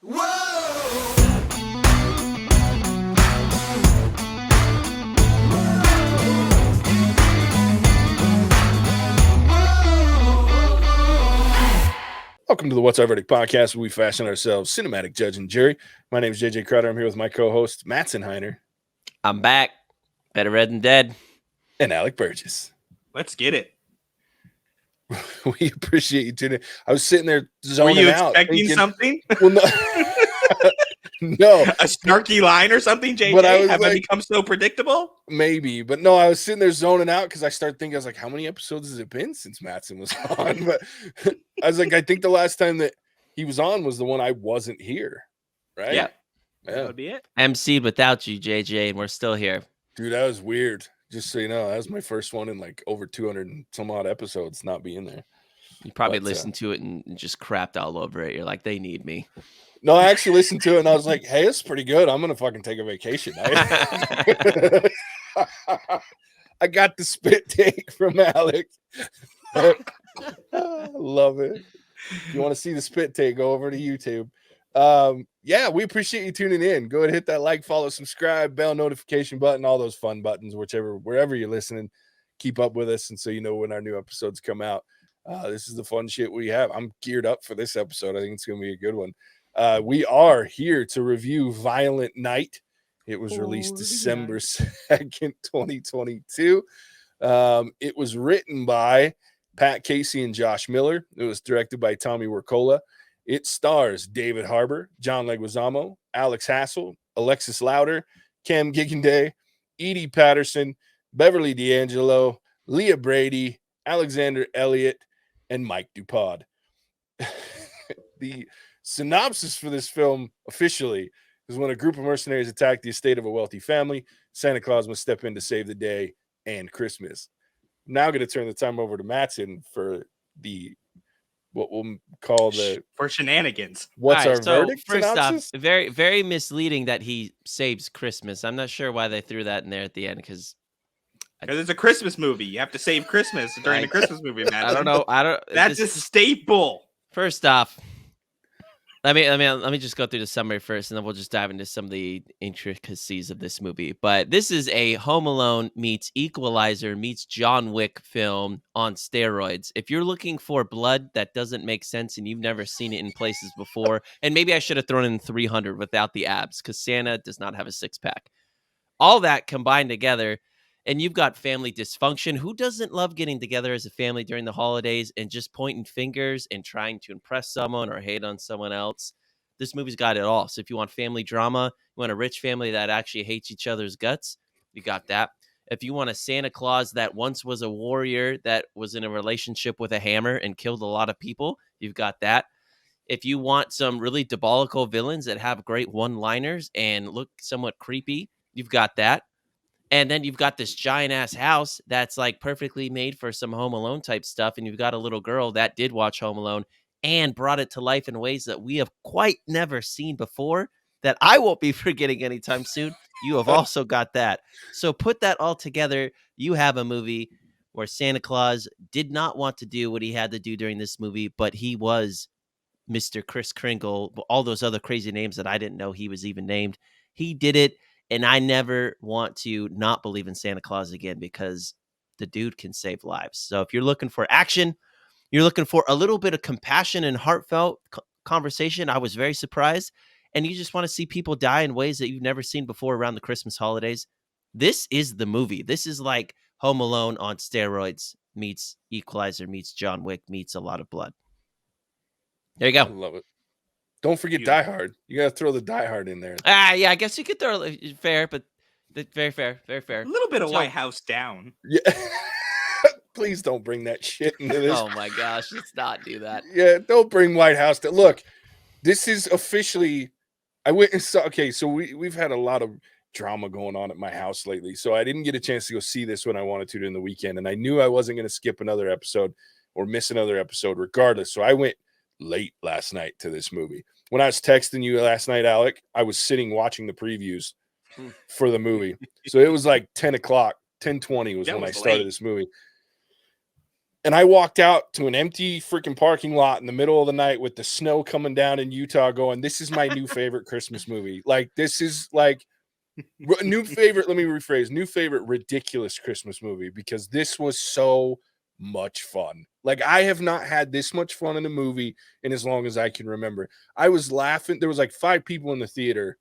Whoa! Welcome to the What's Our Verdict podcast, where we fashion ourselves cinematic judge and jury. My name is JJ Crowder. I'm here with my co-host, Mattson. I'm back. Better red than dead. And Alec Burgess. Let's get it. We appreciate you tuning in. I was sitting there zoning out. Were you expecting something? Well, no. No. A snarky line or something, JJ? But I Have I become so predictable? Maybe. But no, I was sitting there zoning out because I started thinking, I was like, how many episodes has it been since Mattson was on? But I was like, I think the last time that he was on was the one I wasn't here. Right? Yeah. That would be it. MC'd without you, JJ, and we're still here. Dude, that was weird. Just so you know, that was my first one in like over 200 and some odd episodes not being there. You probably listened to it and just crapped all over it. You're like, they need me. No, I actually listened to it and I was like, hey, it's pretty good. I'm going to fucking take a vacation. I got the spit take from Alec. Love it. If you want to see the spit take, go over to YouTube. Yeah, we appreciate you tuning in. Go ahead and hit that like, follow, subscribe, bell notification button, all those fun buttons, wherever you're listening. Keep up with us, and so you know when our new episodes come out. This is the fun shit we have. I'm geared up for this episode. I think it's going to be a good one. We are here to review Violent Night. It was released December 2nd, 2022. It was written by Pat Casey and Josh Miller. It was directed by Tommy Wirkola. It stars David Harbour, John Leguizamo, Alex Hassel, Alexis Louder, Cam Giganday, Edie Patterson, Beverly D'Angelo, Leah Brady, Alexander Elliott, and Mike Dupod. The synopsis for this film officially is when a group of mercenaries attack the estate of a wealthy family, Santa Claus must step in to save the day and Christmas. I'm now going to turn the time over to Mattson for what we'll call for shenanigans. What's our verdict? First synopsis? off, very, very misleading that he saves Christmas. I'm not sure why they threw that in there at the end because it's a Christmas movie. You have to save Christmas during the Christmas movie, man. I don't know. That's a staple. First off, let me just go through the summary first, and then we'll just dive into some of the intricacies of this movie. But this is a Home Alone meets Equalizer meets John Wick film on steroids. If you're looking for blood that doesn't make sense and you've never seen it in places before, and maybe I should have thrown in 300 without the abs because Santa does not have a six-pack. All that combined together, and you've got family dysfunction. Who doesn't love getting together as a family during the holidays and just pointing fingers and trying to impress someone or hate on someone else? This movie's got it all. So if you want family drama, you want a rich family that actually hates each other's guts, you got that. If you want a Santa Claus that once was a warrior that was in a relationship with a hammer and killed a lot of people, you've got that. If you want some really diabolical villains that have great one-liners and look somewhat creepy, you've got that. And then you've got this giant ass house that's like perfectly made for some Home Alone type stuff. And you've got a little girl that did watch Home Alone and brought it to life in ways that we have quite never seen before that I won't be forgetting anytime soon. You have also got that. So put that all together. You have a movie where Santa Claus did not want to do what he had to do during this movie, but he was Mr. Kris Kringle, all those other crazy names that I didn't know he was even named. He did it. And I never want to not believe in Santa Claus again because the dude can save lives. So if you're looking for action, you're looking for a little bit of compassion and heartfelt conversation, I was very surprised. And you just want to see people die in ways that you've never seen before around the Christmas holidays. This is the movie. This is like Home Alone on steroids meets Equalizer meets John Wick meets a lot of blood. There you go. I love it. Don't forget Die Hard. You got to throw the Die Hard in there. Yeah, I guess you could throw fair, but very fair. A little bit of White House Down. Yeah. Please don't bring that shit into this. Oh my gosh, let's not do that. Yeah, don't bring White House Down. Look, this is officially. I went and saw. Okay, so we've had a lot of drama going on at my house lately, so I didn't get a chance to go see this when I wanted to during the weekend, and I knew I wasn't going to skip another episode or miss another episode regardless. So I went late last night to this movie. When I was texting you last night, Alec, I was sitting watching the previews for the movie. So it was like 10 o'clock, 10:20 was when I started this movie. And I walked out to an empty freaking parking lot in the middle of the night with the snow coming down in Utah going, this is my new favorite Christmas movie. Like, this is like new favorite. Let me rephrase, new favorite ridiculous Christmas movie, because this was so much fun. Like, I have not had this much fun in a movie in as long as I can remember. I was laughing. There was like 5 people in the theater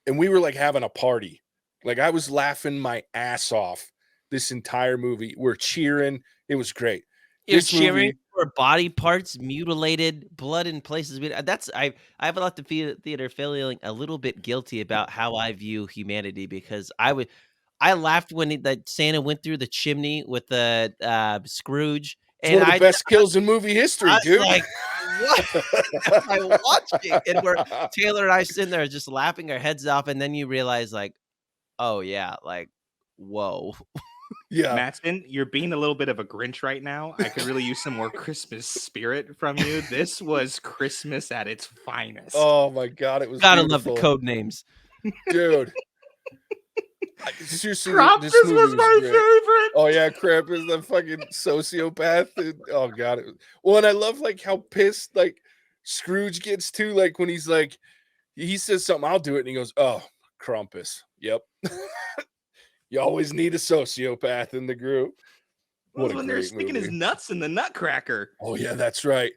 and we were like having a party. Like, I was laughing my ass off this entire movie. We're cheering. It was great. You're This cheering movie, for body parts mutilated, blood in places. That's I have a lot to theater feeling a little bit guilty about how I view humanity, because I laughed when that Santa went through the chimney with the Scrooge, it's and one of the best kills in movie history, I dude. was like, what am I watching? And we're Taylor and I sitting there just laughing our heads off, and then you realize, like, oh yeah, like, whoa. Yeah. Mattson, you're being a little bit of a Grinch right now. I could really use some more Christmas spirit from you. This was Christmas at its finest. Oh my God, it was Gotta beautiful. love the code names. Dude. Seriously, Krampus this movie was my great. favorite. Oh yeah, Krampus, the fucking sociopath. Oh God. Well, and I love like how pissed like Scrooge gets too, like when he's like, he says something, I'll do it, and he goes, oh, Krampus. Yep. You always need a sociopath in the group. Well, What a when they're great sticking his movie. nuts in the nutcracker. Oh yeah, that's right.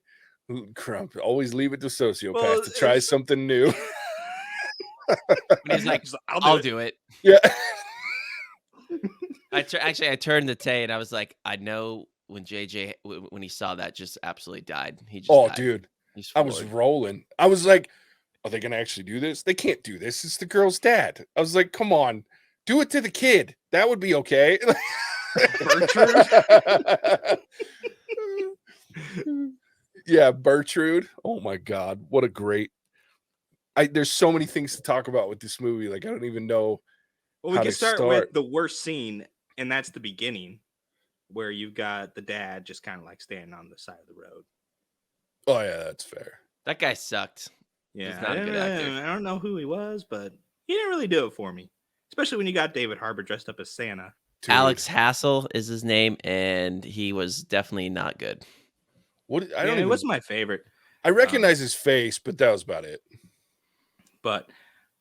Crump. Always leave it to sociopaths Well, to try something new. And he's like, I'll do it. Yeah. Actually, I turned to Tay and I was like, I know when JJ when he saw that, just absolutely died. He just died. Dude, He's I was floored. rolling. I was like, are they gonna actually do this? They can't do this. It's the girl's dad. I was like, come on, do it to the kid. That would be okay. Bertrude. Yeah, Bertrude. Oh my God, what a great. There's so many things to talk about with this movie. Like, I don't even know. Well, we how can to start start. with the worst scene, and that's the beginning, where you've got the dad just kind of like standing on the side of the road. Oh yeah, that's fair. That guy sucked. Yeah, not a good actor. I don't know who he was, but he didn't really do it for me. Especially when you got David Harbour dressed up as Santa. Dude. Alex Hassel is his name, and he was definitely not good. What? I Yeah, don't. it wasn't my favorite. I recognize his face, but that was about it. But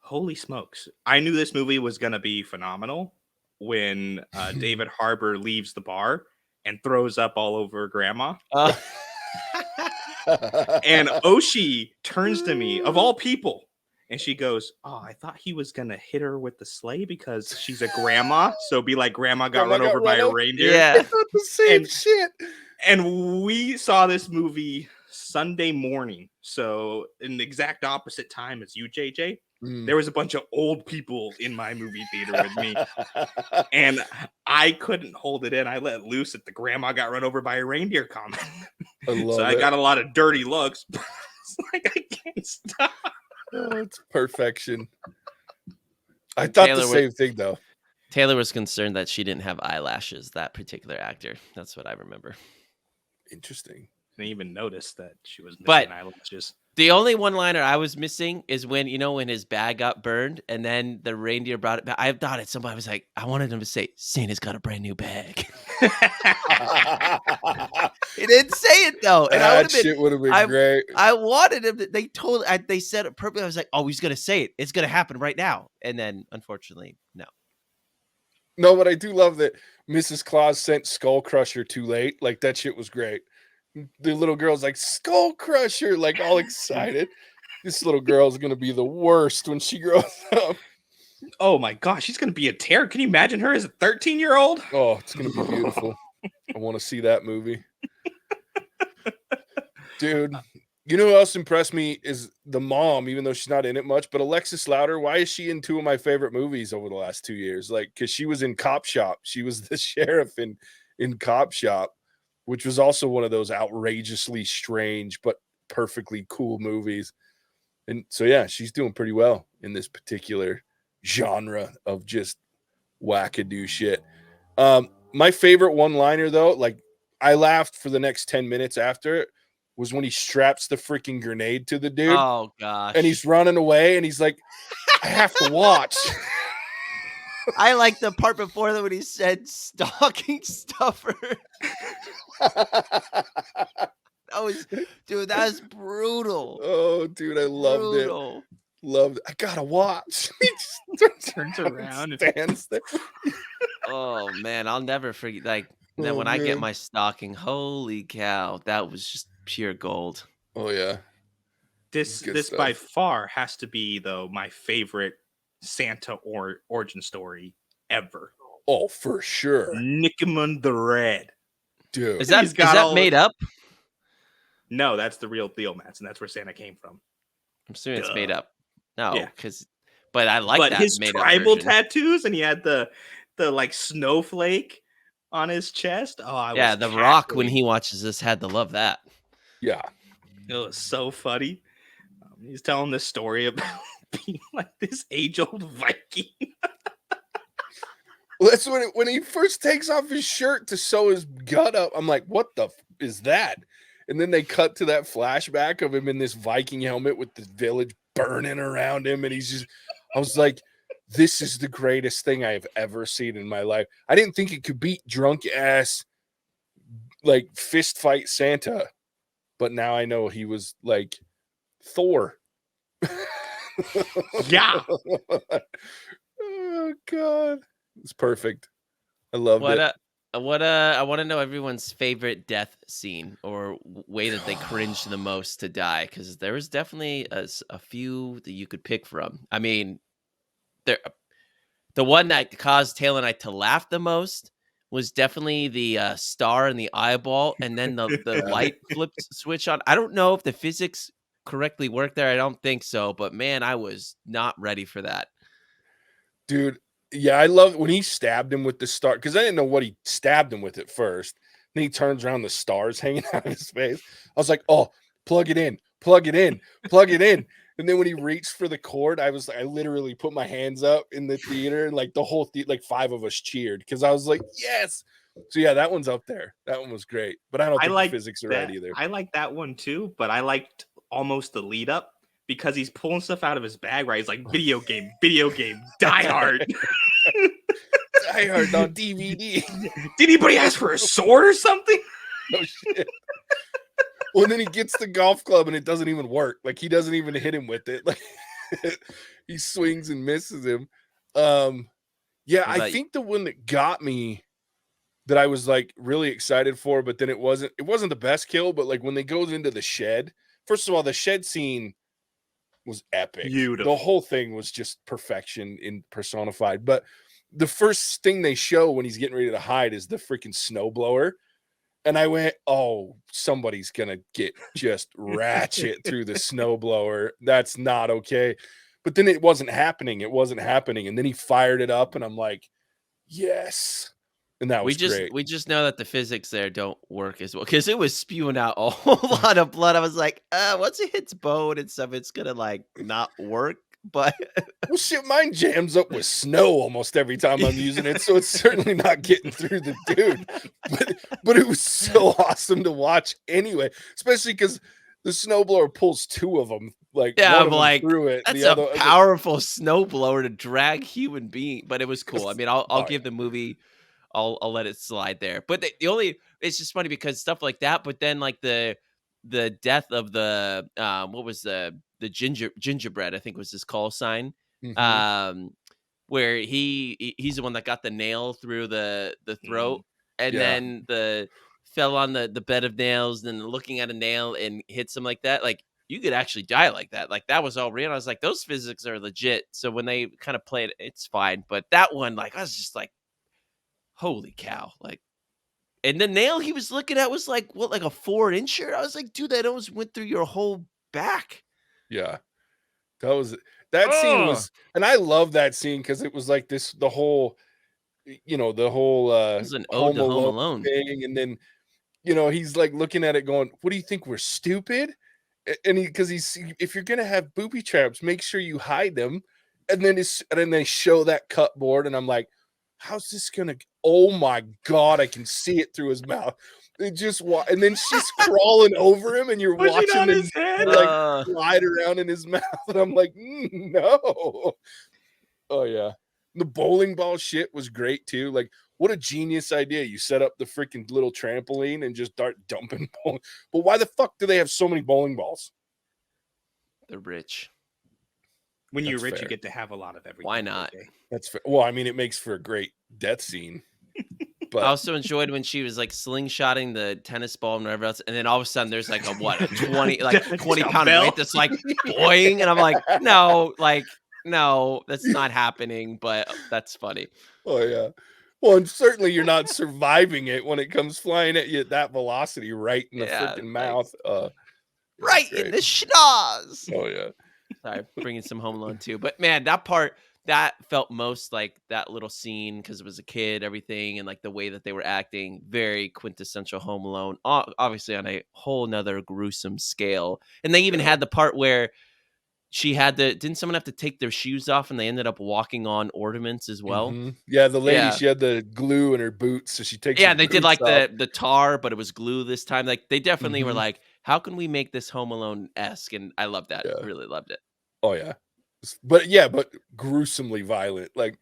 holy smokes, I knew this movie was gonna be phenomenal when David Harbour leaves the bar and throws up all over Grandma. And Oshi turns to me, of all people, and she goes, oh, I thought he was gonna hit her with the sleigh because she's a grandma, so be like grandma got run over by a reindeer. Yeah. I thought the same shit. And we saw this movie Sunday morning, so in the exact opposite time as you, JJ. There was a bunch of old people in my movie theater with me, and I couldn't hold it in. I let loose at the grandma got run over by a reindeer comment. I got a lot of dirty looks. It's like, I can't stop. Oh, it's perfection. I thought the same thing, though. Taylor was concerned that she didn't have eyelashes, that particular actor. That's what I remember. Interesting. I didn't even notice that she was missing But eyelashes. The only one-liner I was missing is when his bag got burned and then the reindeer brought it back. I thought it. Somebody was like, I wanted him to say, Santa's got a brand new bag. He didn't say it though. And that shit would have been great. I wanted him to, they said it perfectly. I was like, oh, he's going to say it. It's going to happen right now. And then unfortunately, no. No, but I do love that Mrs. Claus sent Skull Crusher too late. Like, that shit was great. The little girl's like, Skull Crusher, like all excited. This little girl's gonna be the worst when she grows up. Oh my gosh, she's gonna be a terror. Can you imagine her as a 13-year-old? Oh, it's gonna be beautiful. I want to see that movie. Dude, you know who else impressed me is the mom, even though she's not in it much, but Alexis Louder. Why is she in 2 of my favorite movies over the last 2 years? Like, because she was in Cop Shop. She was the sheriff in Cop Shop, which was also one of those outrageously strange but perfectly cool movies. And so, yeah, she's doing pretty well in this particular genre of just wackadoo shit. My favorite one-liner, though, like, I laughed for the next 10 minutes after it, was when he straps the freaking grenade to the dude. Oh, gosh. And he's running away, and he's like, I have to watch. I like the part before that when he said stocking stuffer. Dude, that was brutal. Oh, dude, I loved it. Brutal. Loved it. I gotta watch. He just Turns around and stands there. Oh man, I'll never forget. Like then Oh, when I get man. my stocking, holy cow, that was just pure gold. Oh yeah. this Good this by stuff. far has to be though my favorite Santa origin story ever. Oh, for sure, Nickeman the Red. dude. Is that He's got all made up? No, that's the real deal, Mattson. That's where Santa came from. I'm assuming it's Duh. made up. No, Yeah. but I like But that his made up tribal version. tattoos, and he had the like snowflake on his chest. Oh, I Yeah, was The Rock when cackling. he watches this had to love that. Yeah. It was so funny. He's telling this story about being like this age-old Viking. Well, that's when he first takes off his shirt to sew his gut up. I'm like, what the is that? And then they cut to that flashback of him in this Viking helmet with the village burning around him, and he's just. I was like, this is the greatest thing I have ever seen in my life. I didn't think it could beat drunk ass like fist fight Santa, but now I know he was like Thor. Yeah. Oh god, it's perfect. I loved it. I want to know everyone's favorite death scene or way that they cringe the most to die, because there was definitely a few that you could pick from. I mean, the one that caused Taylor and I to laugh the most was definitely the star in the eyeball, and then the Yeah. light flipped switch on. I don't know if the physics correctly worked there. I don't think so, but man, I was not ready for that. Dude, yeah, I love when he stabbed him with the star because I didn't know what he stabbed him with at first. Then he turns around, the stars hanging out of his face. I was like, oh, plug it in, plug it in, plug it in. And then when he reached for the cord, I literally put my hands up in the theater, and like the whole like 5 of us cheered because I was like, yes. So yeah, that one's up there. That one was great, but I don't think the physics are right either. I like that one too, but I liked almost the lead up because he's pulling stuff out of his bag, right? He's like, video game, Die Hard. Die Hard on DVD. Did anybody ask for a sword or something? No shit. Well, and then he gets the golf club and it doesn't even work. Like he doesn't even hit him with it. Like he swings and misses him. Yeah, I think the one that got me that I was like really excited for, but then it wasn't the best kill, but like when they goes into the shed, first of all, the shed scene was epic. Beautiful. The whole thing was just perfection in personified. But the first thing they show when he's getting ready to hide is the freaking snowblower. And I went, oh, somebody's going to get just ratchet through the snowblower. That's not okay. But then it wasn't happening. And then he fired it up, and I'm like, yes. And that was great. We just know that the physics there don't work as well because it was spewing out a whole lot of blood. I was like, once it hits bone and stuff, it's going to like not work. But well, shit, mine jams up with snow almost every time I'm using it, so it's certainly not getting through the dude. But it was so awesome to watch anyway, especially because the snowblower pulls 2 of them. Like, yeah, one I'm of them like, through it. that's The other, a powerful snowblower to drag human being. But it was cool. I mean, I'll give the movie. I'll let it slide there. But the only it's just funny because stuff like that. But then like the death of the what was the gingerbread, I think was his call sign. Mm-hmm. Where he's the one that got the nail through the throat, and Yeah. then the fell on the bed of nails, and looking at a nail and hits him like that. Like you could actually die like that. Like that was all real. I was like, those physics are legit. So when they kind of play it, it's fine. But that one, like I was just like, holy cow. Like, and the nail he was looking at was like, what, like a 4-incher? I was like, dude, that almost went through your whole back. Yeah. That scene was, and I love that scene because it was like the whole It's an ode to Home Alone thing. And then, he's like looking at it going, what do you think, we're stupid? And if you're going to have booby traps, make sure you hide them. And then they show that cut board, and I'm like, how's this gonna? Oh my god, I can see it through his mouth. And then she's crawling over him, and you're watching his head like slide around in his mouth, and I'm like, no. Oh yeah, The bowling ball shit was great too. Like, what a genius idea. You set up the freaking little trampoline and just start dumping bowling. But why the fuck do they have so many bowling balls? They're rich. When you're That's rich, fair. you get to have a lot of everything. Why not? JJ. That's fair. Well, I mean, it makes for a great death scene. I But also enjoyed when she was like slingshotting the tennis ball and whatever else, and then all of a sudden there's like a 20 pound Dumbbell. weight that's like boing, and I'm like, no, that's not happening, but that's funny. oh yeah. Well, and certainly you're not surviving it when it comes flying at you at that velocity right in the Yeah, freaking like, mouth. right in the schnoz. Oh yeah. Sorry, bringing some Home Alone too, but man, that part that felt most like that little scene because it was a kid, everything, and like the way that they were acting, very quintessential Home Alone. Obviously, on a whole nother gruesome scale, and they even Yeah. had the part where she had to. Didn't someone have to take their shoes off, and they ended up walking on ornaments as well? Mhm. Yeah, the lady, Yeah. she had the glue in her boots, so she takes Yeah, her they did boots like off. the tar, but it was glue this time. Like they definitely were Mhm. like, how can we make this Home Alone esque? And I love that. Yeah. Really loved it. Oh yeah. But gruesomely violent. Like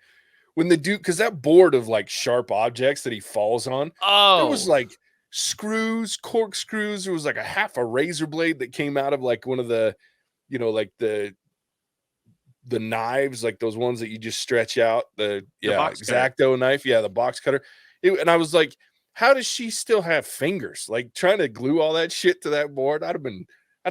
when the dude, because that board of like sharp objects that he falls on, there was Oh, like screws, corkscrews. There was like a half a razor blade that came out of like one of the, like the knives, like those ones that you just stretch out. The box cutter. X-Acto knife. Yeah, the box cutter. And I was like, how does she still have fingers? Like trying to glue all that shit to that board. I'd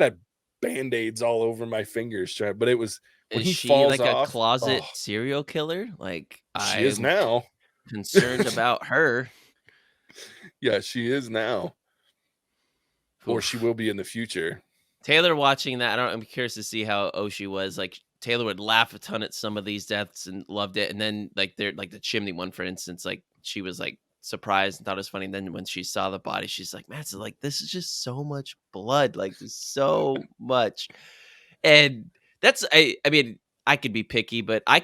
have band-aids all over my fingers trying, but it was when is he she falls like a off. closet Oh, serial killer? Like she is I'm now. concerned about her. Yeah, she is now. Or she Oof. will be in the future. Taylor watching that, I'm curious to see how Oshi was. Like Taylor would laugh a ton at some of these deaths and loved it. And then like they're like the chimney one, for instance, like she was like surprised and thought it was funny. And then when she saw the body, she's like, Mattson, like this is just so much blood, like there's so much. And that's I mean, I could be picky, but I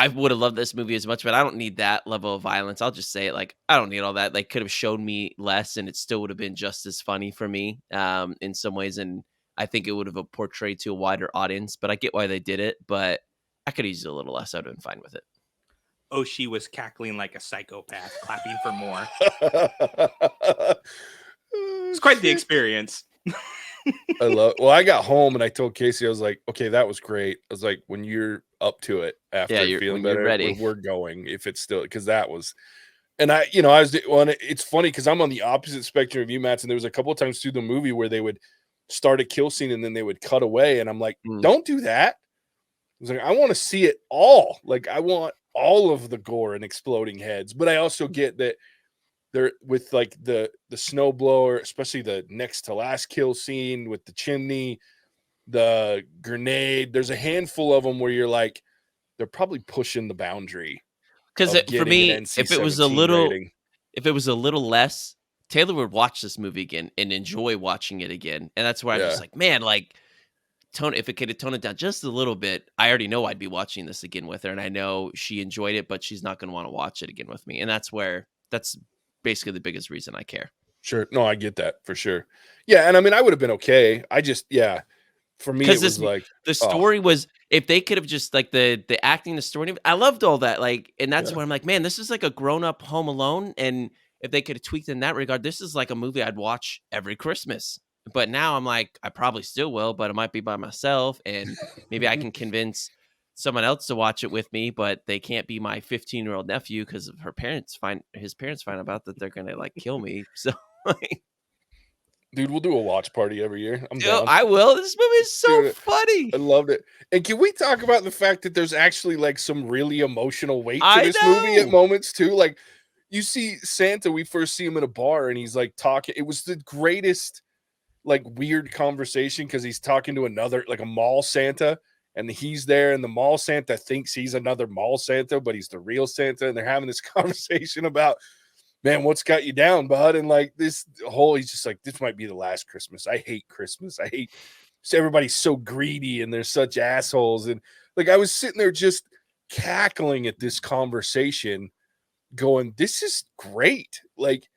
would have loved this movie as much, but I don't need that level of violence. I'll just say it, like, I don't need all that. They could have showed me less, and it still would have been just as funny for me, in some ways, and I think it would have portrayed to a wider audience, but I get why they did it, but I could have used it a little less. I would have been fine with it. Oshi was cackling like a psychopath, clapping for more. It's quite the experience. I got home and I told Casey, I was like, okay, that was great. I was like, when you're up to it after feeling when you're better, ready. we're going, if it's still, because that was, and it's funny because I'm on the opposite spectrum of you, Mattson. There was a couple of times through the movie where they would start a kill scene and then they would cut away. And I'm like, don't do that. I was like, I want to see it all. Like, I want all of the gore and exploding heads. But I also get that they're with like the snowblower, especially the next to last kill scene with the chimney, the grenade. There's a handful of them where you're like, they're probably pushing the boundary Because of for getting me, an NC-17 rating. if it was a little less, Taylor would watch this movie again and enjoy watching it again. And that's where I'm just like, man, like, if it could have toned it down just a little bit, I already know I'd be watching this again with her. And I know she enjoyed it, but she's not going to want to watch it again with me. And that's basically the biggest reason I care. Sure. No, I get that for sure. Yeah. And I mean, I would have been okay. For me, it was like the story was, if they could have just like the acting, the story, I loved all that. Like, and that's where I'm like, man, this is like a grown up Home Alone. And if they could have tweaked in that regard, this is like a movie I'd watch every Christmas. But now I'm like, I probably still will, but it might be by myself. And maybe I can convince someone else to watch it with me, but they can't be my 15-year-old nephew because his parents find about that they're going to like kill me. So like, dude, we'll do a watch party every year. I'm down. I will. This movie is so Dude, funny. I loved it. And can we talk about the fact that there's actually like some really emotional weight to this movie at moments too? Like you see Santa, we first see him in a bar and he's like talking. It was the greatest like weird conversation because he's talking to another, like a mall Santa, and he's there and the mall Santa thinks he's another mall Santa, but he's the real Santa. And they're having this conversation about, man, what's got you down, bud? And like he's just like, this might be the last Christmas. I hate Christmas. Everybody's so greedy and they're such assholes. And like, I was sitting there just cackling at this conversation going, this is great. Like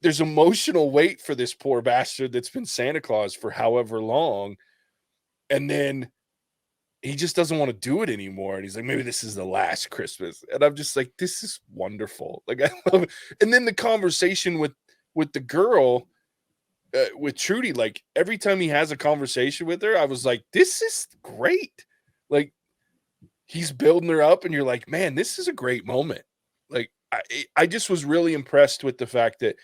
there's emotional weight for this poor bastard that's been Santa Claus for however long. And then he just doesn't want to do it anymore. And he's like, maybe this is the last Christmas. And I'm just like, this is wonderful. Like, I love it. And then the conversation with the girl, with Trudy, like every time he has a conversation with her, I was like, this is great. Like, he's building her up and you're like, man, this is a great moment. Like, I just was really impressed with the fact that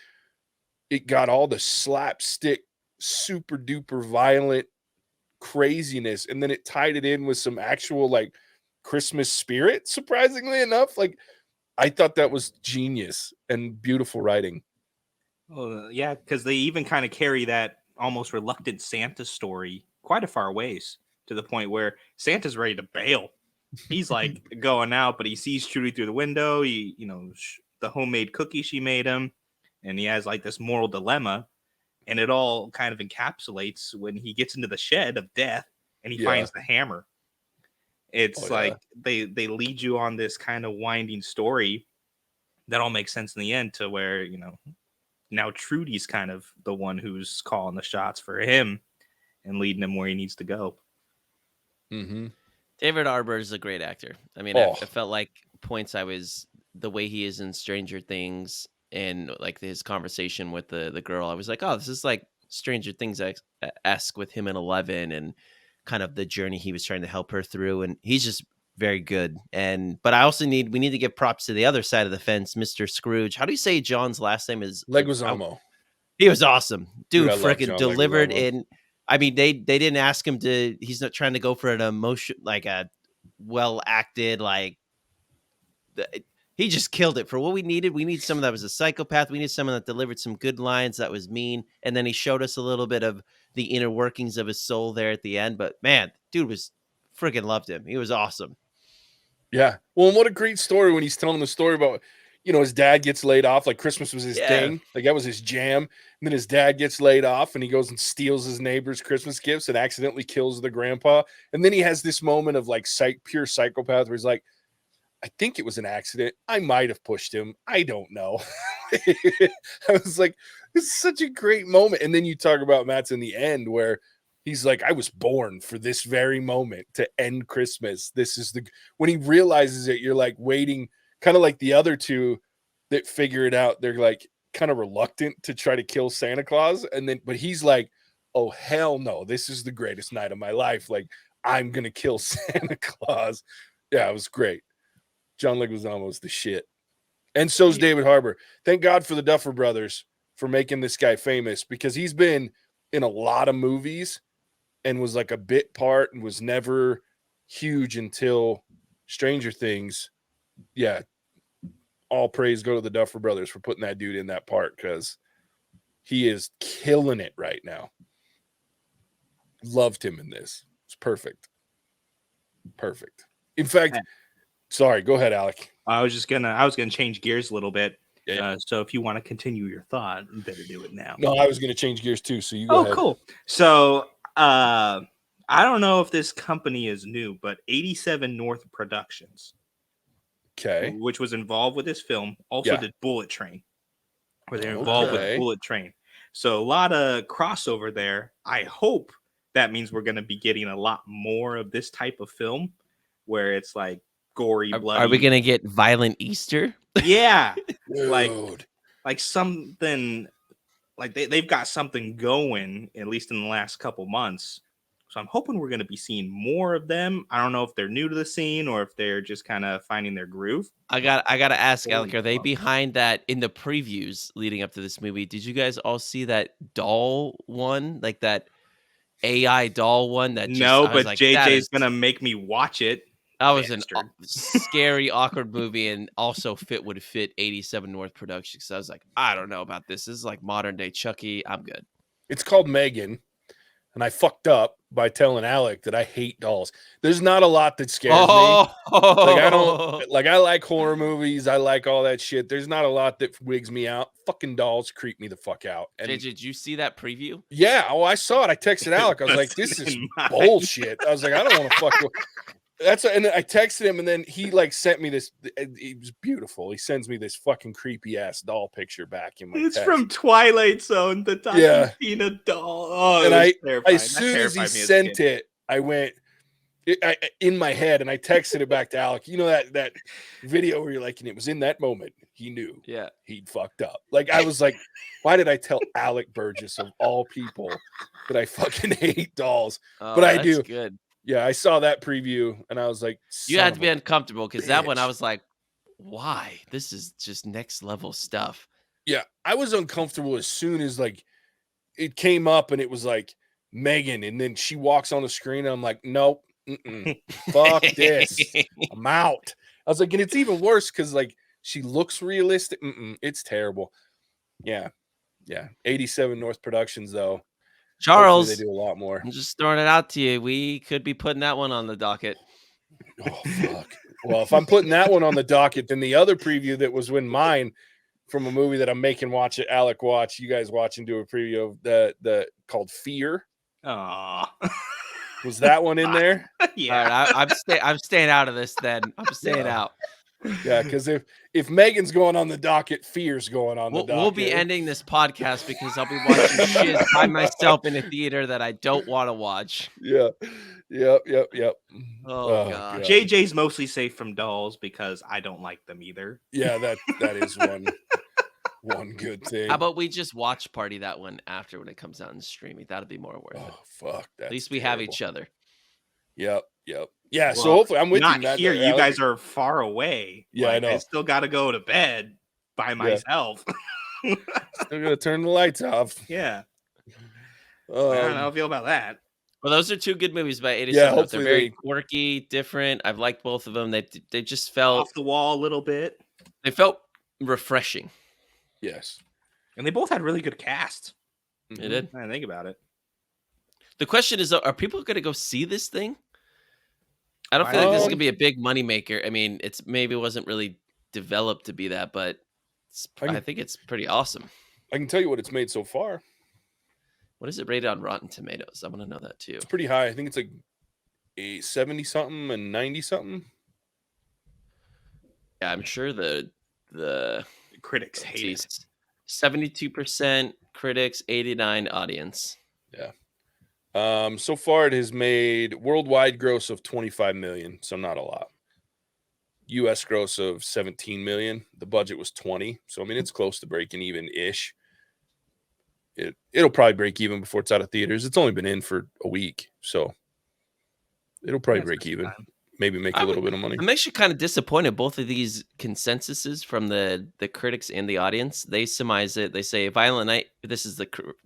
it got all the slapstick, super duper violent craziness, and then it tied it in with some actual like Christmas spirit, surprisingly enough. Like, I thought that was genius and beautiful writing. Oh, yeah, because they even kind of carry that almost reluctant Santa story quite a far ways, to the point where Santa's ready to bail. He's like going out, but he sees Trudy through the window. He, the homemade cookie she made him, and he has like this moral dilemma, and it all kind of encapsulates when he gets into the shed of death and he finds the hammer. It's like they lead you on this kind of winding story that all makes sense in the end, to where, now Trudy's kind of the one who's calling the shots for him and leading him where he needs to go. Mm-hmm. David Harbour is a great actor. I mean, I felt like points the way he is in Stranger Things and like his conversation with the girl, I was like, oh, this is like Stranger Things-esque with him and Eleven and kind of the journey he was trying to help her through. And he's just very good. But I also we need to give props to the other side of the fence, Mr. Scrooge. How do you say John's last name is? Leguizamo. He was awesome. Dude, freaking delivered in. I mean, they didn't ask him to. He's not trying to go for an emotion, like a well acted, like. He just killed it for what we needed. We need someone that was a psychopath. We need someone that delivered some good lines, that was mean, and then he showed us a little bit of the inner workings of his soul there at the end. But man, dude was freaking loved him. He was awesome. Yeah. Well, and what a great story when he's telling the story about, his dad gets laid off. Like, Christmas was his thing. Like, that was his jam. And then his dad gets laid off and he goes and steals his neighbor's Christmas gifts and accidentally kills the grandpa. And then he has this moment of like pure psychopath where he's like, I think it was an accident. I might have pushed him. I don't know. I was like, it's such a great moment. And then you talk about Mattson in the end where he's like, I was born for this very moment to end Christmas. This is when he realizes it, you're like waiting, kind of like the other two that figure it out. They're like kind of reluctant to try to kill Santa Claus. But he's like, oh, hell no, this is the greatest night of my life. Like, I'm going to kill Santa Claus. Yeah, it was great. John Leguizamo is the shit. And so's David Harbour. Thank God for the Duffer Brothers for making this guy famous, because he's been in a lot of movies and was like a bit part and was never huge until Stranger Things. Yeah. All praise go to the Duffer Brothers for putting that dude in that part, because he is killing it right now. Loved him in this. It's perfect. Perfect. In fact, sorry, go ahead, Alec. I was gonna change gears a little bit. Yeah. So if you want to continue your thought, you better do it now. No, I was gonna change gears too. So you go ahead. Cool. So I don't know if this company is new, but 87 North Productions, which was involved with this film, also did Bullet Train, where they're involved with Bullet Train. So a lot of crossover there. I hope that means we're going to be getting a lot more of this type of film, where it's like gory, bloody. Are we gonna get Violent Easter? Yeah, like something like they've got something going, at least in the last couple months. So I'm hoping we're gonna be seeing more of them. I don't know if they're new to the scene or if they're just kind of finding their groove. I gotta ask, Alec, are they behind that in the previews leading up to this movie? Did you guys all see that doll one, like that AI doll one? But like, JJ's gonna make me watch it. That was a scary, awkward movie, and also would fit 87 North Productions. So I was like, I don't know about this. This is like modern day Chucky. I'm good. It's called Megan, and I fucked up by telling Alec that I hate dolls. There's not a lot that scares me. I like horror movies. I like all that shit. There's not a lot that wigs me out. Fucking dolls creep me the fuck out. And JJ, did you see that preview? Yeah. Oh, I saw it. I texted Alec. I was like, this is bullshit. I was like, I don't want to fuck with. And I texted him, and then he like sent me this. It was beautiful. He sends me this fucking creepy ass doll picture back in my It's text. From Twilight Zone, the Tiny Tina doll. Oh, and as soon as he sent it, I went, in my head, and I texted it back to Alec. You know that video where you're like, and it was in that moment he knew he'd fucked up. Like I was like, why did I tell Alec Burgess of all people that I fucking hate dolls? But I do. Good. Yeah, I saw that preview and I was like, you had to be uncomfortable because that one I bitch. was like, why? This is just next level stuff. Yeah, I was uncomfortable as soon as like it came up and it was like Megan, and then she walks on the screen and I'm like, nope. Fuck this. I'm out. I was like, and it's even worse because like she looks realistic. It's terrible. Yeah. 87 North Productions though. Charles, hopefully they do a lot more. I'm just throwing it out to you. We could be putting that one on the docket. Oh fuck. Well, if I'm putting that one on the docket, then the other preview that was mine from a movie that I'm making Alec watch, you guys watch and do a preview of the called Fear. Aww. Was that one in there? Yeah. All right, I'm staying out of this then. I'm staying out. Yeah, because if Megan's going on the docket, Fear's going on the docket. We'll be ending this podcast because I'll be watching shit by myself in a theater that I don't want to watch. Yeah. Yep. Oh God. JJ's mostly safe from dolls because I don't like them either. Yeah, that is one good thing. How about we just watch party that one after when it comes out in streaming? That'll be more worth it. Oh fuck! At least we have each other. Yep. Yeah. Well, so hopefully I'm with you. Not here. You guys are far away. Yeah, like, I know. I still got to go to bed by myself. Still gonna turn the lights off. Yeah. I don't know how I feel about that. Well, those are two good movies by 87. Yeah, They're very quirky, different. I've liked both of them. They just felt off the wall a little bit. They felt refreshing. Yes. And they both had really good casts. They did. I think about it. The question is, are people going to go see this thing? I don't feel like this is going to be a big moneymaker. I mean, maybe it wasn't really developed to be that, but I think it's pretty awesome. I can tell you what it's made so far. What is it rated on Rotten Tomatoes? I want to know that too. It's pretty high. I think it's like a 70-something and 90-something. Yeah, I'm sure the critics hate it. 72% critics, 89 audience. Yeah. So far it has made worldwide gross of 25 million, so not a lot. US gross of 17 million. The budget was 20, so I mean it's close to breaking even ish. It'll probably break even before it's out of theaters. It's only been in for a week, so it'll probably break even. Maybe make a little bit of money. I'm actually kind of disappointed. Both of these consensuses from the critics and the audience, they surmise it. They say Violent Night, this is the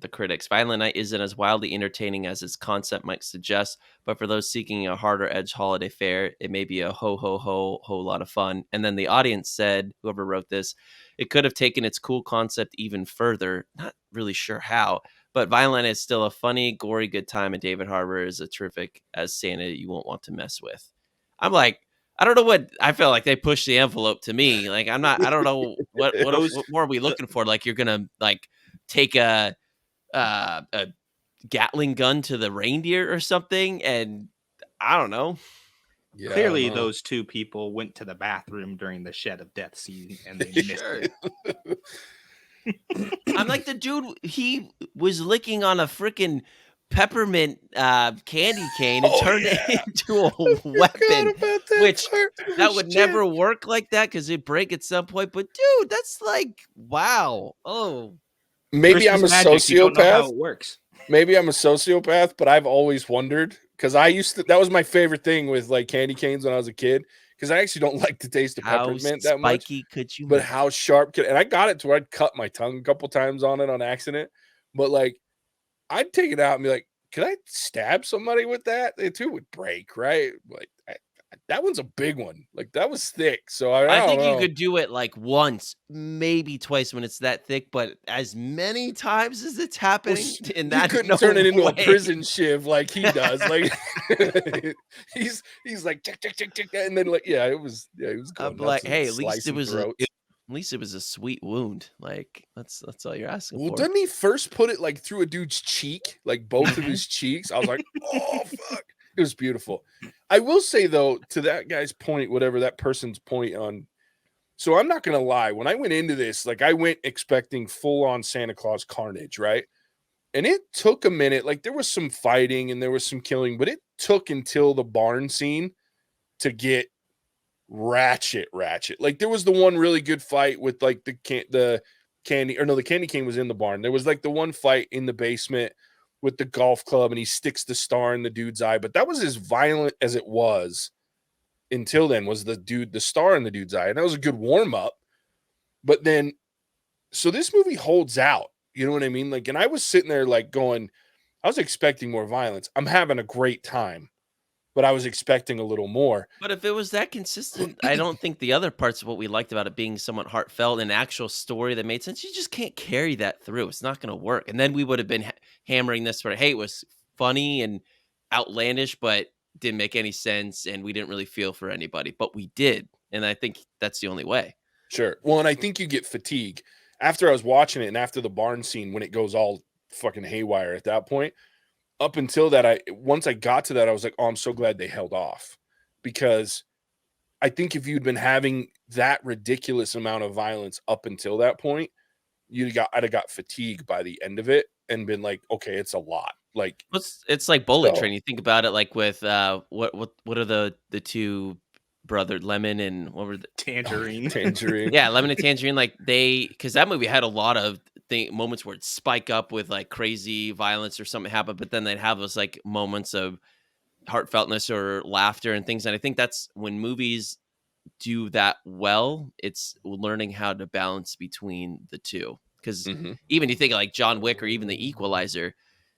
critics, Violent Night isn't as wildly entertaining as its concept might suggest, but for those seeking a harder edge holiday fare, it may be a whole lot of fun. And then the audience said, whoever wrote this, it could have taken its cool concept even further. Not really sure how, but Violent is still a funny, gory, good time, and David Harbour is a terrific as Santa you won't want to mess with. I'm like, I don't know what I feel like they pushed the envelope to me. Like I don't know what more are we looking for? Like you're gonna like take a Gatling gun to the reindeer or something, and I don't know. Yeah, clearly, those two people went to the bathroom during the shed of death scene, and they missed it. I'm like the dude. He was licking on a freaking peppermint candy cane and turned it into a weapon, which that would never work like that because it'd break at some point. But dude, that's like wow. Oh, maybe I'm a sociopath. You don't know how it works. Maybe I'm a sociopath, but I've always wondered because that was my favorite thing with like candy canes when I was a kid. Because I actually don't like the taste of peppermint that much. Could you? But how sharp and I got it to where I'd cut my tongue a couple times on it on accident. But like I'd take it out and be like, could I stab somebody with that? It too would break, right? Like that one's a big one. Like that was thick. So I think know. You could do it like once, maybe twice when it's that thick, but as many times as it's happening in that, you couldn't turn it into a prison shiv like he does. Like he's like tick, tick, tick, tick, and then like it was good. I'm like, hey, at least it was a sweet wound. Like that's all you're asking for. Well, didn't he first put it like through a dude's cheek, like both of his cheeks? I was like, oh fuck. It was beautiful. I will say though, to that guy's point, whatever that person's point on. So I'm not gonna lie. When I went into this, like I went expecting full on Santa Claus carnage, right? And it took a minute. Like, there was some fighting and there was some killing, but it took until the barn scene to get ratchet. Like, there was the one really good fight with like the candy, or no, the candy cane was in the barn. There was like the one fight in the basement with the golf club, and he sticks the star in the dude's eye. But that was as violent as it was until then, was the star in the dude's eye. And that was a good warm up. But then, so this movie holds out. You know what I mean? Like, and I was sitting there like going, I was expecting more violence. I'm having a great time, but I was expecting a little more. But if it was that consistent, I don't think the other parts of what we liked about it being somewhat heartfelt, an actual story that made sense, you just can't carry that through. It's not going to work. And then we would have been hammering this for, hey, it was funny and outlandish, but didn't make any sense, and we didn't really feel for anybody. But we did, and I think that's the only way. Sure. Well, and I think you get fatigue after I was watching it, and after the barn scene when it goes all fucking haywire at that point. Up until that, once I got to that, I was like, oh, I'm so glad they held off, because I think if you'd been having that ridiculous amount of violence up until that point, I'd have got fatigued by the end of it and been like, okay, it's a lot. Like, It's like Bullet so Train. You think about it, like with what are the two brother Lemon and what were the Tangerine. Tangerine. yeah, Lemon and Tangerine, like because that movie had a lot of moments where it spike up with like crazy violence or something happen, but then they'd have those like moments of heartfeltness or laughter and things. And I think that's when movies do that well, it's learning how to balance between the two. Because Mhm. even you think of like John Wick or even the Equalizer,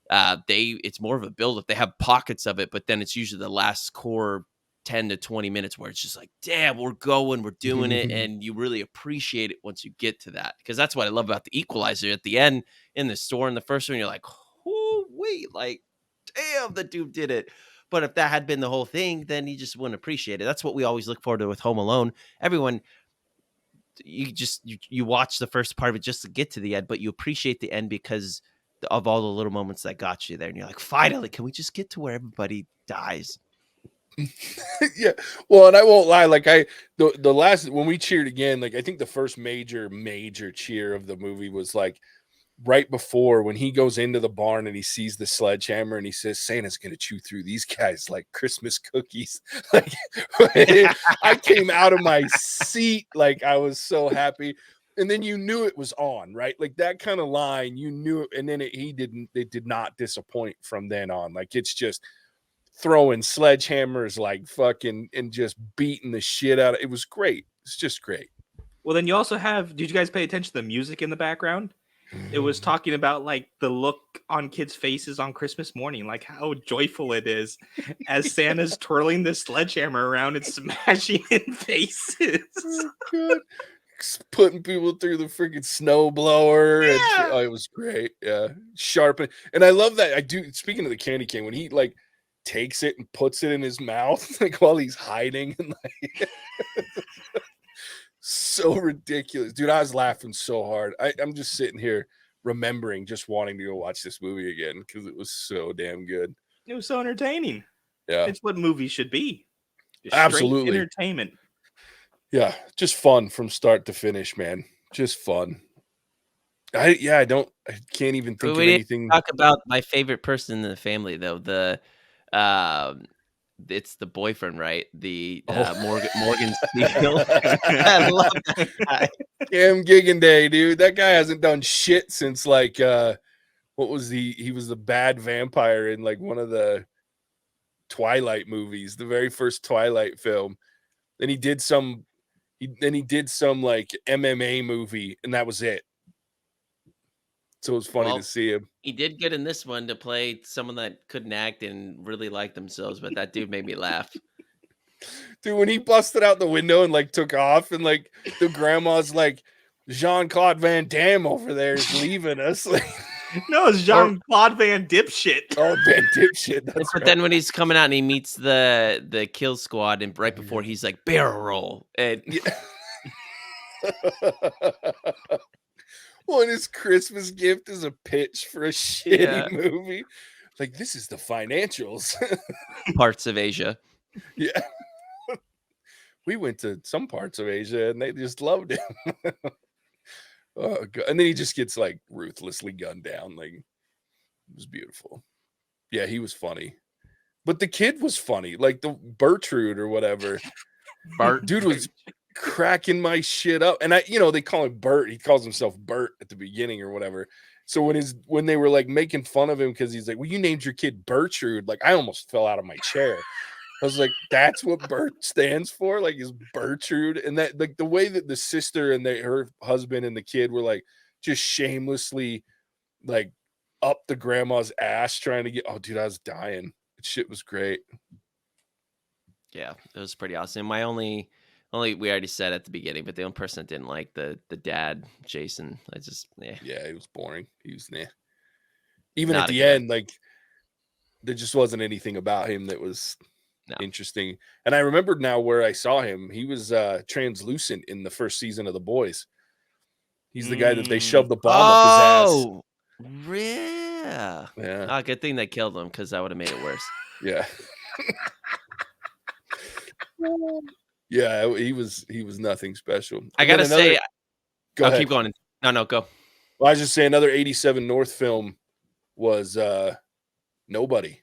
it's more of a build up. They have pockets of it, but then it's usually the last core 10 to 20 minutes where it's just like, damn, we're doing it. And you really appreciate it once you get to that. Because that's what I love about the Equalizer at the end in the store in the first one. You're like, oh, wait, like, damn, the dude did it. But if that had been the whole thing, then you just wouldn't appreciate it. That's what we always look forward to with Home Alone. Everyone, you watch the first part of it just to get to the end, but you appreciate the end because of all the little moments that got you there. And you're like, finally, can we just get to where everybody dies? Yeah. Well, and I won't lie, like the last, when we cheered again, like I think the first major cheer of the movie was like right before, when he goes into the barn and he sees the sledgehammer and he says, Santa's gonna chew through these guys like Christmas cookies. Like, I came out of my seat, like I was so happy. And then you knew it was on, right? Like that kind of line, you knew it. And then it did not disappoint from then on. Like, it's just throwing sledgehammers like fucking and just beating the shit out of it. Was great. It's just great. Well, then you also have, did you guys pay attention to the music in the background? It was talking about like the look on kids' faces on Christmas morning, like how joyful it is as Santa's twirling the sledgehammer around and smashing in faces. Oh, God. Putting people through the freaking snow blower. And Yeah. oh, it was great. Yeah. Sharpen. And I love that. I do. Speaking of the candy cane, when he like takes it and puts it in his mouth, like while he's hiding, and like so ridiculous. Dude, I was laughing so hard. I'm just sitting here remembering just wanting to go watch this movie again because it was so damn good. It was so entertaining. Yeah. It's what movies should be. Just Absolutely. straight entertainment. Yeah, just fun from start to finish, man. Just fun. I can't even think But of we didn't anything. talk about my favorite person in the family, though. Um, it's the boyfriend, right? The Morgan Steele. I love that guy. Cam Giganday, dude. That guy hasn't done shit since like what was he was the bad vampire in like one of the Twilight movies, the very first Twilight film. Then he did some like MMA movie, and that was it. So it was funny to see him. He did good in this one to play someone that couldn't act and really liked themselves, but that dude made me laugh. Dude, when he busted out the window and like took off, and like the grandma's like, Jean-Claude Van Damme over there is leaving us. Like, No, it's Jean-Claude Van Dipshit. oh, Van Dipshit. That's But right. then when he's coming out and he meets the kill squad, and right before he's like barrel roll, and Well, and his Christmas gift is a pitch for a shitty movie. Like, this is the financials. parts of Asia. Yeah. We went to some parts of Asia and they just loved him. Oh, God. And then he just gets like ruthlessly gunned down. Like, It was beautiful. Yeah, he was funny. But the kid was funny, like the Bertrude or whatever. Bart. Dude was cracking my shit up. And they call him Bert. He calls himself Bert at the beginning or whatever. So when they were like making fun of him because he's like, well, you named your kid Bertrude. Like I almost fell out of my chair. I was like, that's what Bert stands for, like is Bertrude. And that like the way that the sister and her husband and the kid were like just shamelessly like up the grandma's ass trying to get. Oh, dude, I was dying. Shit was great. Yeah, it was pretty awesome. My only we already said at the beginning, but the only person that didn't like the dad, Jason, Yeah, he was boring. He was even Not at a the fan. end, like there just wasn't anything about him that was No. interesting. And I remembered now where I saw him. He was translucent in the first season of The Boys. He's the guy that they shoved the bomb up his ass. Oh, yeah. Yeah. Oh, good thing they killed him because that would have made it worse. Yeah. Yeah, he was nothing special. I gotta say, go ahead. keep going. No, go. Well, I was just saying another 87 North film was Nobody.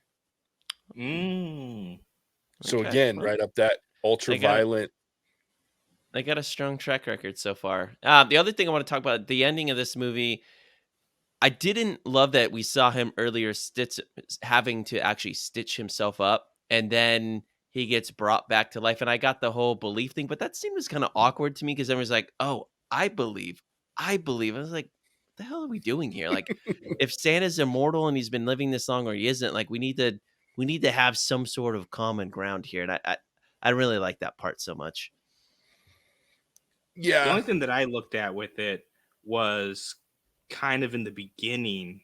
So Okay, again, well, right up that ultra violent. They got a strong track record so far. The other thing I want to talk about, the ending of this movie, I didn't love that we saw him earlier having to actually stitch himself up, and then he gets brought back to life. And I got the whole belief thing, but that seemed kind of awkward to me because everyone's like, "Oh, I believe." I was like, "What the hell are we doing here?" Like, if Santa's immortal and he's been living this long, or he isn't, like, we need to have some sort of common ground here. And I really like that part so much. Yeah. The only thing that I looked at with it was kind of in the beginning,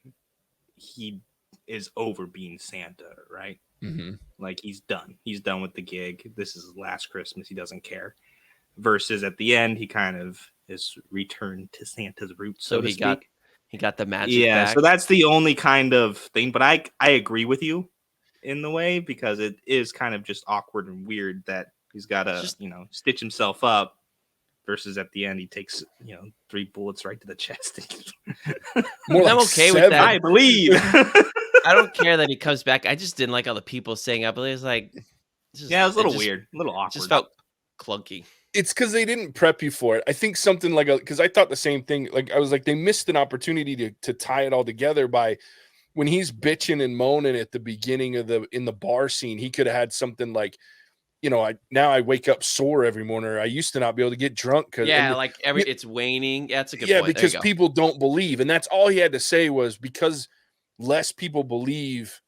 he is over being Santa, right? Mm-hmm. Like he's done. He's done with the gig. This is his last Christmas. He doesn't care. Versus at the end, he kind of is returned to Santa's roots. So he speak. got the magic back. So that's the only kind of thing. But I agree with you in the way because it is kind of just awkward and weird that he's got to stitch himself up. Versus at the end, he takes 3 bullets right to the chest. More I'm like okay 7. with that. I believe. I don't care that he comes back. I just didn't like all the people saying I believe. It's like, it was a little weird, a little awkward. Just felt clunky. It's because they didn't prep you for it. I think something like because I thought the same thing. Like I was like, they missed an opportunity to tie it all together by when he's bitching and moaning at the beginning of in the bar scene. He could have had something like, I wake up sore every morning. Or I used to not be able to get drunk because it's waning. That's a good point. Yeah, because people don't believe, and that's all he had to say was because less people believe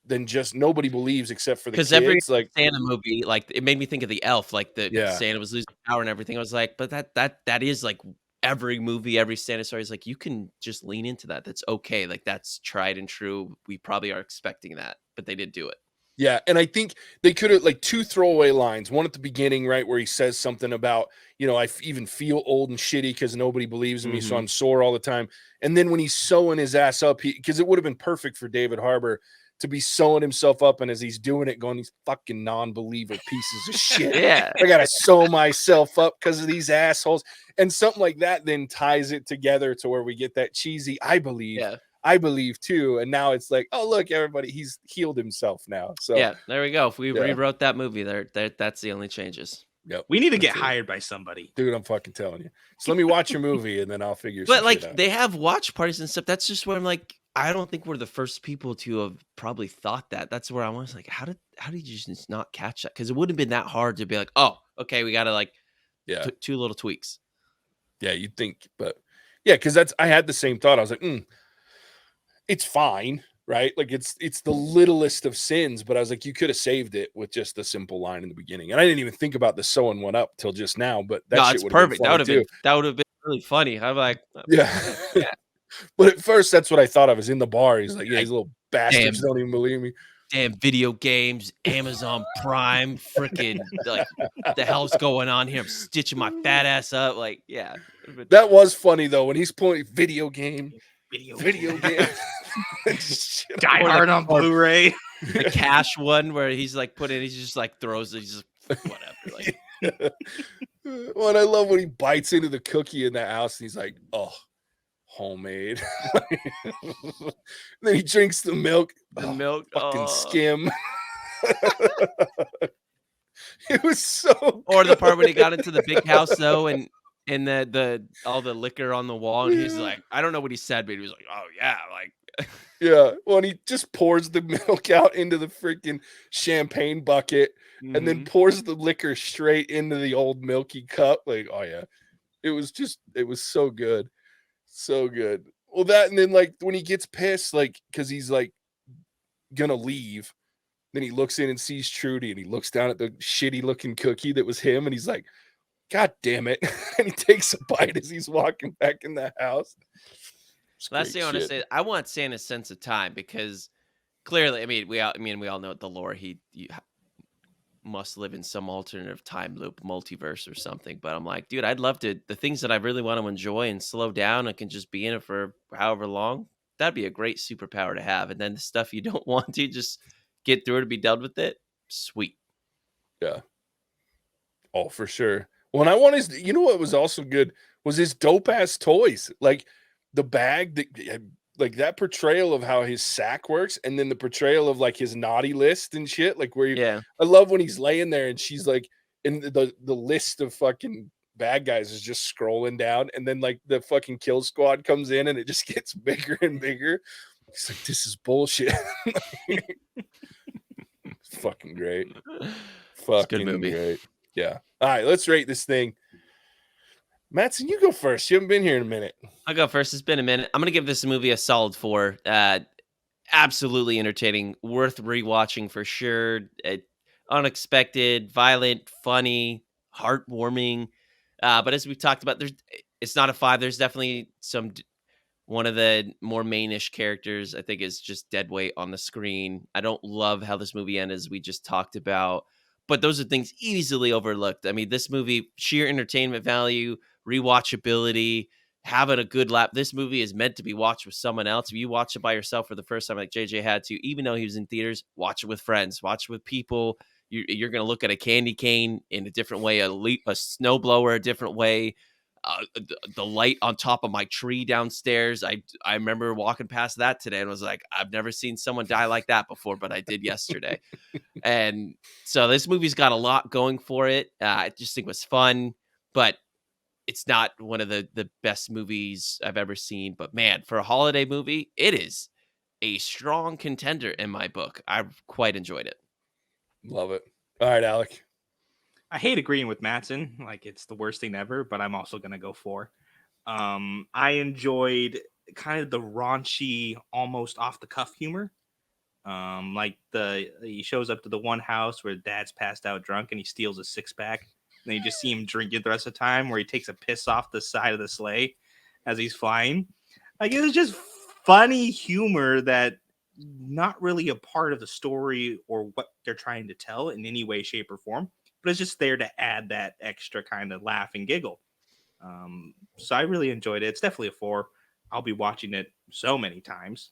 than just nobody believes except for the kids. Every like Santa movie, like it made me think of the Elf, like Santa was losing power and everything. I was like, but that is like every movie, every Santa story is like you can just lean into that. That's okay. Like that's tried and true. We probably are expecting that, but they did do it. Yeah, and I think they could have like 2 throwaway lines. One at the beginning, right, where he says something about, I even feel old and shitty because nobody believes in me, so I'm sore all the time. And then when he's sewing his ass up, because it would have been perfect for David Harbour to be sewing himself up, and as he's doing it, going, these fucking non-believer pieces of shit. Yeah, I gotta sew myself up because of these assholes, and something like that then ties it together to where we get that cheesy I believe too. And now it's like, oh, look, everybody, he's healed himself now. So yeah, there we go. If we rewrote that movie, that's the only changes. Yep. We need to get hired by somebody. Dude, I'm fucking telling you. So let me watch your movie and then I'll figure But shit out. they have watch parties and stuff. That's just where I'm like, I don't think we're the first people to have probably thought that. That's where I was like, how did you just not catch that? Because it wouldn't have been that hard to be like, oh, okay, we got to like 2 little tweaks. Yeah, you'd think, but yeah, because I had the same thought. I was like, it's fine, right? Like it's the littlest of sins, but I was like, you could have saved it with just the simple line in the beginning. And I didn't even think about the sewing one up till just now, but that's perfect. That would have been really funny. I'm like, yeah. But at first, that's what I thought. I was in the bar. He's like, these little bastards don't even believe me. Damn video games, Amazon Prime, freaking like, what the hell's going on here? I'm stitching my fat ass up. Like, yeah. That was funny though when he's playing video game. Die Hard on Blu-ray. The cash one where he's like he's just like throws it. He's just whatever. Like, well, and I love when he bites into the cookie in the house and he's like, oh, homemade. Then he drinks the milk. The Oh, milk, fucking oh. skim. It was so Or the part when he good. got into the big house though, and the all the liquor on the wall, and he's Yeah. like, I don't know what he said, but he was like, oh yeah, like Yeah, well, and he just pours the milk out into the freaking champagne bucket and then Mhm. pours the liquor straight into the old milky cup. Like, oh yeah, it was so good. So good. Well, that, and then like when he gets pissed, like, because he's like gonna leave, then he looks in and sees Trudy and he looks down at the shitty looking cookie that was him and he's like, God damn it. And he takes a bite as he's walking back in the house. It's Last great thing I want to shit. say, I want Santa's sense of time because clearly, I mean, we all know the lore. Must live in some alternative time loop, multiverse or something. But I'm like, dude, I'd love to. The things that I really want to enjoy and slow down, I can just be in it for however long. That'd be a great superpower to have. And then the stuff you don't want to just get through to be done with it. Sweet. Yeah. Oh, for sure. Well, and I want his, you know what was also good was his dope ass toys. Like the bag that, like that portrayal of how his sack works, and then the portrayal of like his naughty list and shit. Like where Yeah. I love when he's laying there and she's like in the list of fucking bad guys is just scrolling down, and then like the fucking kill squad comes in and it just gets bigger and bigger. He's like, this is bullshit. Fucking great. It's a good Fucking movie. great. Yeah. All right, let's rate this thing. Mattson, you go first. You haven't been here in a minute. I'll go first. It's been a minute. I'm gonna give this movie a solid 4. Absolutely entertaining, worth rewatching for sure. Unexpected, violent, funny, heartwarming. But as we've talked about, it's not a 5. There's definitely one of the more mainish characters, I think, is just dead weight on the screen. I don't love how this movie ends, as we just talked about, but those are things easily overlooked. I mean, this movie, sheer entertainment value, rewatchability, having a good lap. This movie is meant to be watched with someone else. If you watch it by yourself for the first time, like JJ had to, even though he was in theaters, watch it with friends, watch it with people. You're going to look at a candy cane in a different way, a snowblower a different way. The light on top of my tree downstairs. I remember walking past that today and was like, I've never seen someone die like that before, but I did yesterday. And so this movie's got a lot going for it. I just think it was fun, but it's not one of the best movies I've ever seen. But man, for a holiday movie, it is a strong contender in my book. I've quite enjoyed it. Love it. All right, Alec. I hate agreeing with Mattson. Like it's the worst thing ever, but I'm also gonna go 4. I enjoyed kind of the raunchy, almost off the cuff humor. Like he shows up to the one house where dad's passed out drunk and he steals a 6-pack. And you just see him drink it the rest of the time, where he takes a piss off the side of the sleigh as he's flying. Like it was just funny humor that not really a part of the story or what they're trying to tell in any way, shape, or form, but it's just there to add that extra kind of laugh and giggle. So I really enjoyed it. It's definitely a 4. I'll be watching it so many times,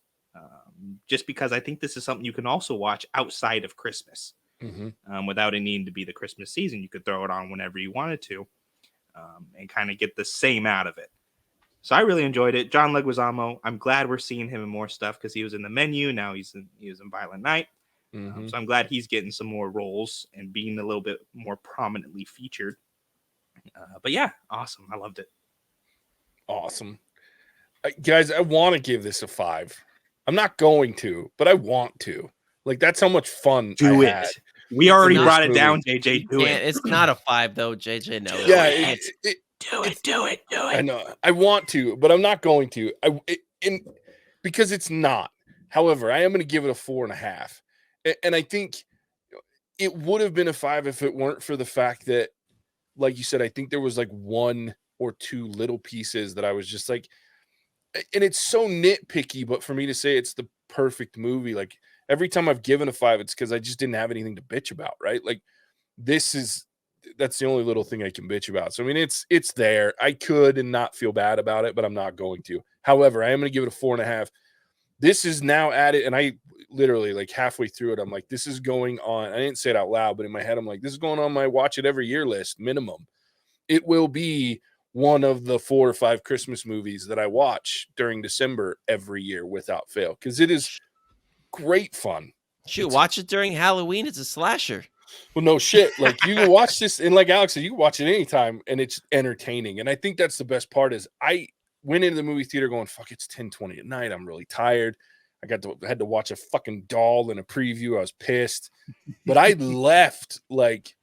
just because I think this is something you can also watch outside of Christmas, without it needing to be the Christmas season. You could throw it on whenever you wanted to, and kind of get the same out of it. So I really enjoyed it. John Leguizamo, I'm glad we're seeing him in more stuff because he was in The Menu. Now he was in Violent Night. So I'm glad he's getting some more roles and being a little bit more prominently featured. But yeah, awesome. I loved it. Awesome. Guys, I want to give this a 5. I'm not going to, but I want to. Like, that's how much fun Do I it. had. We already in brought this it down, movie. JJ. Do it. It's not a 5 though. JJ knows. Yeah, Do it. I know. I want to, but I'm not going to. Because it's not. However, I am going to give it a 4.5. And I think it would have been a 5 if it weren't for the fact that, like you said, I think there was like 1 or 2 little pieces that I was just like, and it's so nitpicky, but for me to say it's the perfect movie, like every time I've given a 5, it's because I just didn't have anything to bitch about, right? Like that's the only little thing I can bitch about. So I mean, it's there. I could and not feel bad about it, but I'm not going to. However, I am going to give it a 4.5. This is now added, and I literally like halfway through it, I'm like, this is going on. I didn't say it out loud, but in my head, I'm like, this is going on my watch it every year list minimum. It will be one of the 4 or 5 Christmas movies that I watch during December every year without fail, because it is great fun. Shoot, watch it during Halloween. It's a slasher. Well, no shit. Like, you can watch this, and like Alex said, you can watch it anytime, and it's entertaining. And I think that's the best part is I went into the movie theater going, fuck, it's 10:20 at night. I'm really tired. I had to watch a fucking doll in a preview. I was pissed. But I left like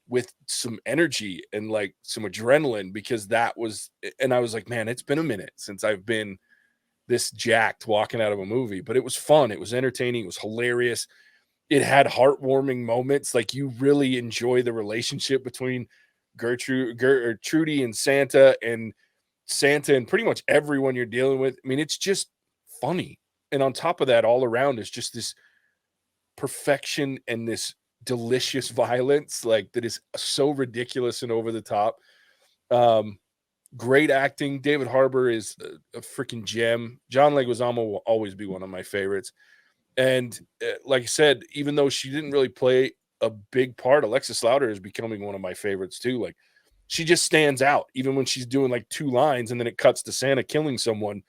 with some energy and like some adrenaline, because that was, and I was like, man, it's been a minute since I've been this jacked walking out of a movie. But it was fun. It was entertaining. It was hilarious. It had heartwarming moments. Like, you really enjoy the relationship between Trudy and Santa and pretty much everyone you're dealing with. I mean, it's just funny. And on top of that, all around is just this perfection and this delicious violence, like, that is so ridiculous and over the top. Great acting. David Harbour is a freaking gem. John Leguizamo will always be one of my favorites. And like I said, even though she didn't really play a big part, Alexis Louder is becoming one of my favorites too. Like, she just stands out, even when she's doing like 2 lines and then it cuts to Santa killing someone.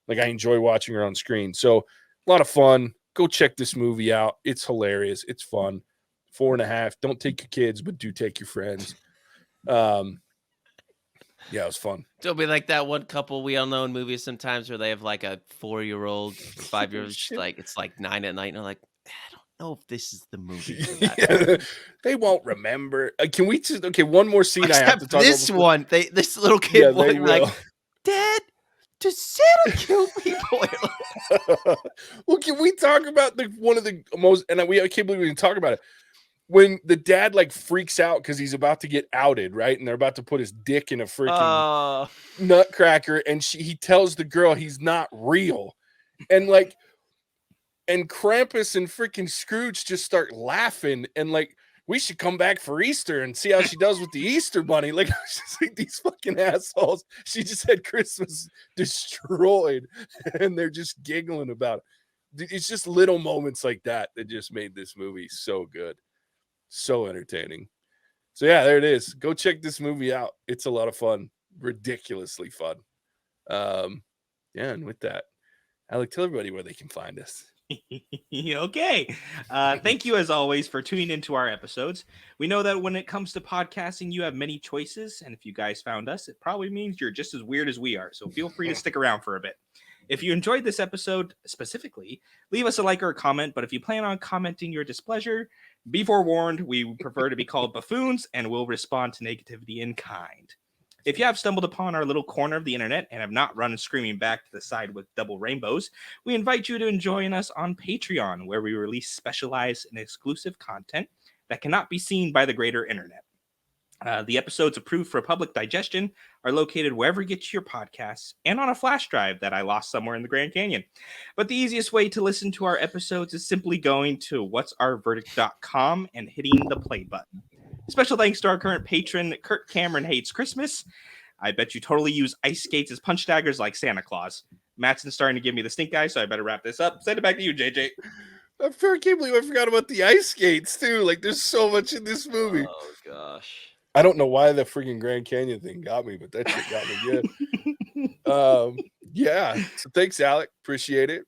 Like, I enjoy watching her on screen. So a lot of fun. Go check this movie out. It's hilarious. It's fun. 4.5. Don't take your kids, but do take your friends. Yeah, it was fun. It'll be like that one couple we all know in movies sometimes where they have like a 4-year-old, 5-year-old, like it's like 9 at night, and they're like, I don't know if this is the movie for that. Yeah, they won't remember. Can we just one more scene I have to talk this about? one, this little kid Yeah, boy they like, will. Dad, does Santa kill people? Well, can we talk about one of the most, and I can't believe we can talk about it, when the dad like freaks out because he's about to get outed, right? And they're about to put his dick in a freaking nutcracker, and he tells the girl he's not real. And like, and Krampus and freaking Scrooge just start laughing, and like, we should come back for Easter and see how she does with the Easter bunny. Like, I was just like, these fucking assholes. She just had Christmas destroyed, and they're just giggling about it. It's just little moments like that that just made this movie so good. So entertaining. So yeah, there it is. Go check this movie out. It's a lot of fun. Ridiculously fun. Yeah, and with that, Alec, tell everybody where they can find us. Okay. Thank you, as always, for tuning into our episodes. We know that when it comes to podcasting, you have many choices, and if you guys found us, it probably means you're just as weird as we are, so feel free to stick around for a bit. If you enjoyed this episode specifically, leave us a like or a comment, but if you plan on commenting your displeasure, be forewarned, we prefer to be called buffoons, and we'll respond to negativity in kind. If you have stumbled upon our little corner of the internet and have not run screaming back to the side with double rainbows, we invite you to join us on Patreon, where we release specialized and exclusive content that cannot be seen by the greater internet. The episodes approved for public digestion are located wherever you get your podcasts and on a flash drive that I lost somewhere in the Grand Canyon. But the easiest way to listen to our episodes is simply going to what'sourverdict.com and hitting the play button. Special thanks to our current patron, Kurt Cameron Hates Christmas. I bet you totally use ice skates as punch daggers like Santa Claus. Mattson's starting to give me the stink eye, so I better wrap this up. Send it back to you, JJ. I can't believe I forgot about the ice skates too. Like, there's so much in this movie. Oh gosh. I don't know why the freaking Grand Canyon thing got me, but that shit got me good. Yeah. So thanks, Alec. Appreciate it.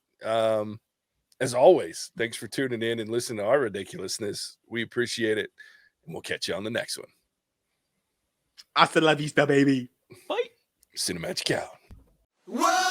As always, thanks for tuning in and listening to our ridiculousness. We appreciate it. And we'll catch you on the next one. Hasta la vista, baby. Bye. Cinemagic out. Whoa!